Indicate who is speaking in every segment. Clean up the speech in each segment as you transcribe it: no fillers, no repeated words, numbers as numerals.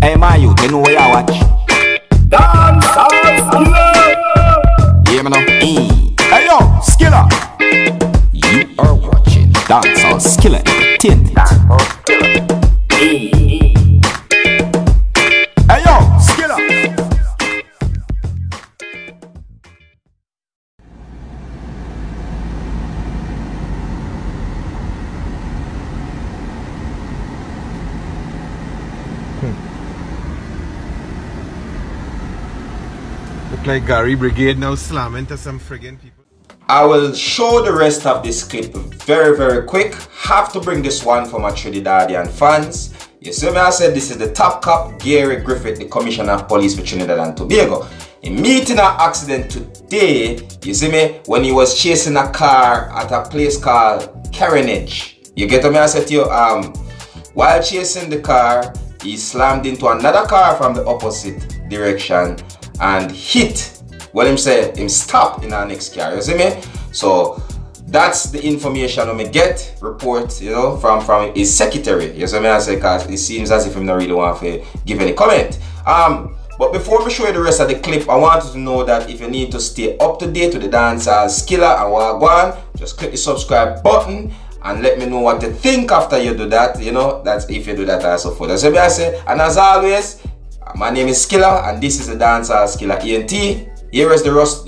Speaker 1: Hey, my youth, you know where I watch? Dancehall Skilla! Yeah, man. Hey, yo, Skilla! You are watching Dancehall Skilla Entertainment. Hey, yo, Skilla!
Speaker 2: Look like Gary Brigade now slamming to some friggin' people.
Speaker 1: I will show the rest of this clip very quick. Have to bring this one for my Trinidadian fans. You see me, I said this is the top cop, Gary Griffith, the Commissioner of Police for Trinidad N Tobago. He meeting an accident today, you see me, when he was chasing a car at a place called Carnage. You get me, I said to you, while chasing the car, he slammed into another car from the opposite direction and hit, well, him say him stop in our next car, you see me? So that's the information we get report, you know, from his secretary, you see me? I say, cause it seems as if him not really want to give any comment. But before we show you the rest of the clip, I want you to know that if you need to stay up to date with the Dancehall Skilla and Wagwan, just click the subscribe button and let me know what you think after you do that, you know, that's if you do that also for that's what I say. And as always, my name is Skilla and this is the Dancehall Skilla ENT. Here's the rest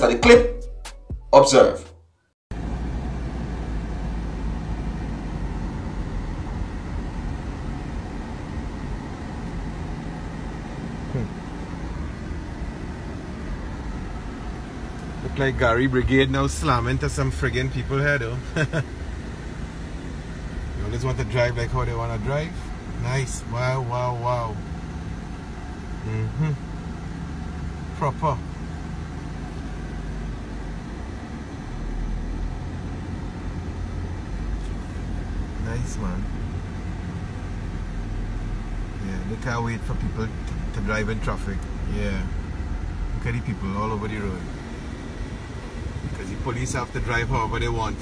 Speaker 1: of the clip. Observe.
Speaker 2: Look like Gary Brigade now slamming to some friggin' people here though. You always want to drive like how they want to drive. Nice. Wow. Proper. Nice, man. Yeah, they can't wait for people to drive in traffic. Yeah. Look at the people all over the road. Because the police have to drive however they want.